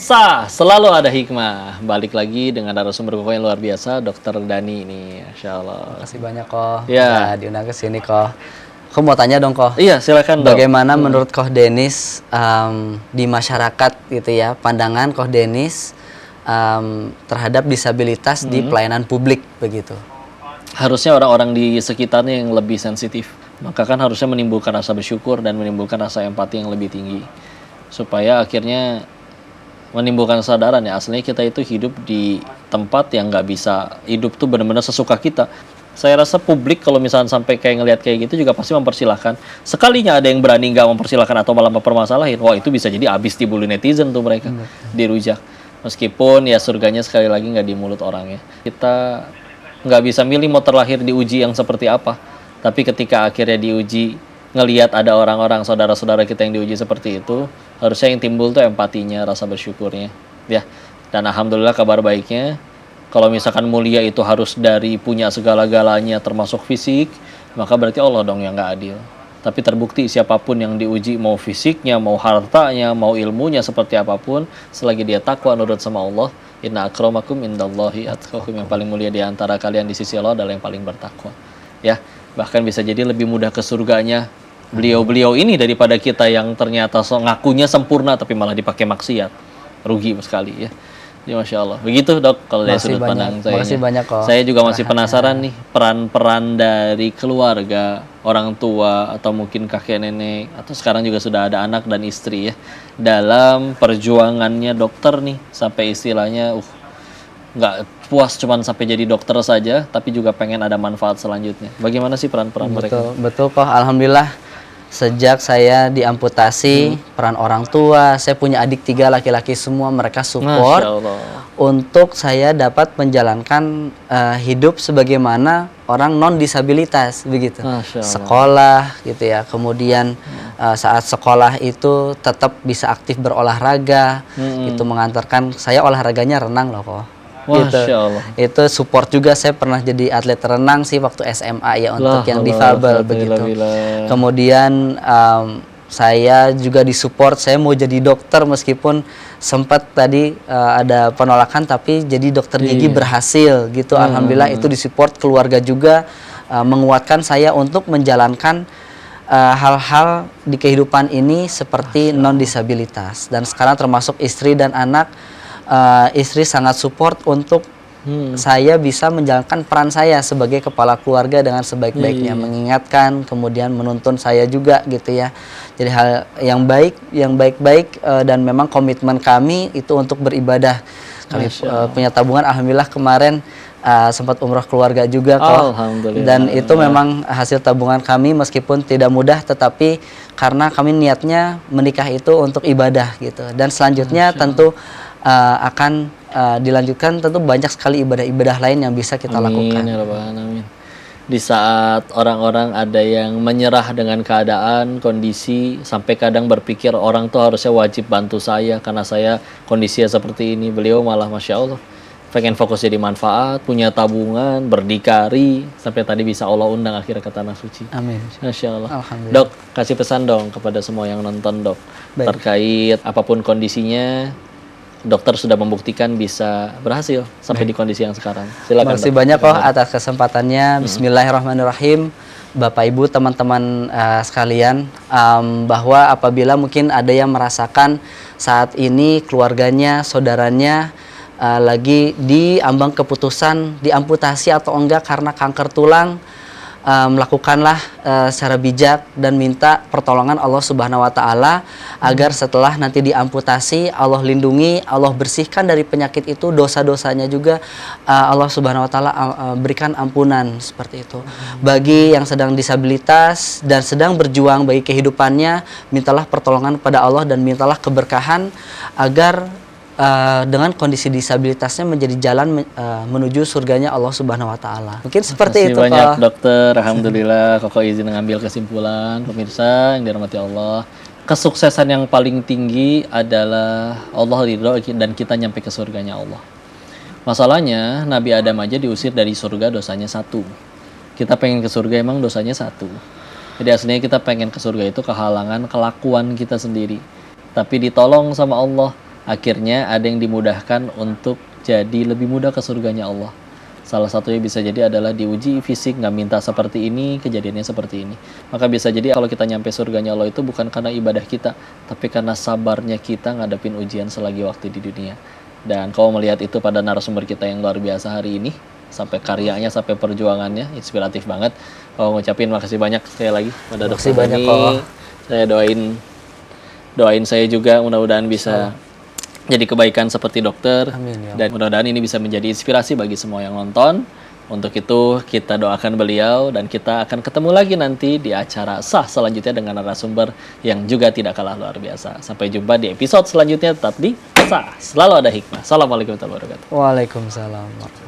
Pemirsa, selalu ada hikmah. Balik lagi dengan narasumber yang luar biasa, Dokter Dani ini, Masya Allah. Makasih banyak Koh, Ya. diundang ke sini Koh. Aku mau tanya dong Koh. Iya, silakan Dok. Bagaimana menurut Koh Denis di masyarakat gitu ya, pandangan Koh Denis terhadap disabilitas di pelayanan publik begitu? Harusnya orang-orang di sekitarnya yang lebih sensitif. Maka kan harusnya menimbulkan rasa bersyukur dan menimbulkan rasa empati yang lebih tinggi. Supaya akhirnya menimbulkan kesadaran ya, aslinya kita itu hidup di tempat yang nggak bisa hidup tuh benar-benar sesuka kita. Saya rasa publik kalau misalnya sampai kayak ngelihat kayak gitu juga pasti mempersilahkan. Sekalinya ada yang berani nggak mempersilahkan atau malah mempermasalahin, wah itu bisa jadi abis dibully netizen tuh mereka, dirujak. Meskipun ya surganya sekali lagi nggak di mulut orangnya. Kita nggak bisa milih mau terlahir di uji yang seperti apa. Tapi ketika akhirnya diuji, ngelihat ada orang-orang saudara-saudara kita yang diuji seperti itu, harusnya yang timbul tuh empatinya, rasa bersyukurnya, ya. Dan alhamdulillah kabar baiknya, kalau misalkan mulia itu harus dari punya segala-galanya termasuk fisik, maka berarti Allah dong yang nggak adil. Tapi terbukti siapapun yang diuji, mau fisiknya, mau hartanya, mau ilmunya seperti apapun, selagi dia takwa nurut sama Allah, inna akramakum indallahi atqakum, yang paling mulia di antara kalian di sisi Allah adalah yang paling bertakwa, ya. Bahkan bisa jadi lebih mudah ke surganya beliau-beliau ini daripada kita yang ternyata ngakunya sempurna tapi malah dipakai maksiat. Rugi sekali ya. Ya Masya Allah. Begitu Dok kalau dari sudut pandang saya. Makasih banyak Koh. Saya juga masih penasaran nih peran-peran dari keluarga, orang tua atau mungkin kakek nenek atau sekarang juga sudah ada anak dan istri ya dalam perjuangannya dokter nih sampai istilahnya nggak puas cuman sampai jadi dokter saja, tapi juga pengen ada manfaat selanjutnya. Bagaimana sih peran-peran mereka? Betul Koh, alhamdulillah sejak saya diamputasi, peran orang tua, saya punya adik 3 laki-laki semua, mereka support untuk saya dapat menjalankan hidup sebagaimana orang non disabilitas begitu. Sekolah gitu ya, kemudian saat sekolah itu tetap bisa aktif berolahraga, itu mengantarkan saya olahraganya renang loh Koh. Gitu. Itu support juga, saya pernah jadi atlet renang sih waktu SMA ya untuk yang difabel begitu. Kemudian saya juga disupport, saya mau jadi dokter meskipun sempat tadi ada penolakan, tapi jadi dokter gigi berhasil gitu. Alhamdulillah itu disupport keluarga juga, menguatkan saya untuk menjalankan hal-hal di kehidupan ini seperti non disabilitas. Dan sekarang termasuk istri dan anak. Istri sangat support untuk saya bisa menjalankan peran saya sebagai kepala keluarga dengan sebaik-baiknya, mengingatkan, kemudian menuntun saya juga gitu ya. Jadi hal yang baik, yang baik-baik, dan memang komitmen kami itu untuk beribadah. Kami punya tabungan, alhamdulillah kemarin sempat umroh keluarga juga Koh. Dan itu memang hasil tabungan kami meskipun tidak mudah, tetapi karena kami niatnya menikah itu untuk ibadah gitu. Dan selanjutnya tentu akan dilanjutkan, tentu banyak sekali ibadah-ibadah lain yang bisa kita lakukan. Amin. Di saat orang-orang ada yang menyerah dengan keadaan, kondisi, sampai kadang berpikir orang tuh harusnya wajib bantu saya karena saya kondisinya seperti ini, beliau malah Masya Allah pengen fokus jadi manfaat, punya tabungan, berdikari, sampai tadi bisa Allah undang akhirnya ke Tanah Suci. Amin. Masya Allah. Dok, kasih pesan dong kepada semua yang nonton Dok. Terkait apapun kondisinya, dokter sudah membuktikan bisa berhasil sampai di kondisi yang sekarang. Silakan. Terima kasih banyak Koh atas kesempatannya. Bismillahirrahmanirrahim. Bapak Ibu, teman-teman sekalian, bahwa apabila mungkin ada yang merasakan saat ini keluarganya, saudaranya lagi diambang keputusan diamputasi atau enggak karena kanker tulang, melakukanlah secara bijak dan minta pertolongan Allah Subhanahu wa taala agar setelah nanti diamputasi Allah lindungi, Allah bersihkan dari penyakit itu, dosa-dosanya juga Allah Subhanahu wa taala berikan ampunan seperti itu. Bagi yang sedang disabilitas dan sedang berjuang bagi kehidupannya, mintalah pertolongan pada Allah dan mintalah keberkahan agar dengan kondisi disabilitasnya menjadi jalan menuju surganya Allah Subhanahu wa taala. Mungkin seperti itu, banyak Dokter. Alhamdulillah Koko izin mengambil kesimpulan. Pemirsa yang dirahmati Allah, kesuksesan yang paling tinggi adalah Allah ridho dan kita nyampe ke surganya Allah. Masalahnya Nabi Adam aja diusir dari surga, dosanya 1. Kita pengen ke surga emang dosanya 1. Jadi aslinya kita pengen ke surga itu kehalangan kelakuan kita sendiri. Tapi ditolong sama Allah. akhirnya ada yang dimudahkan untuk jadi lebih mudah ke surganya Allah. Salah satunya bisa jadi adalah diuji fisik, nggak minta seperti ini, kejadiannya seperti ini. Maka bisa jadi kalau kita nyampe surganya Allah itu bukan karena ibadah kita, tapi karena sabarnya kita ngadepin ujian selagi waktu di dunia. Dan kalau melihat itu pada narasumber kita yang luar biasa hari ini, sampai karyanya, sampai perjuangannya, inspiratif banget. Kalau ngucapin makasih banyak sekali lagi pada Dokter banyak ini. kok. Saya doain saya juga mudah-mudahan bisa jadi kebaikan seperti dokter. Amin, ya. Dan mudah-mudahan ini bisa menjadi inspirasi bagi semua yang nonton. Untuk itu kita doakan beliau dan kita akan ketemu lagi nanti di acara sah selanjutnya dengan narasumber yang juga tidak kalah luar biasa. Sampai jumpa di episode selanjutnya, tetap di sah. Selalu ada hikmah. Assalamualaikum warahmatullahi wabarakatuh. Waalaikumsalam.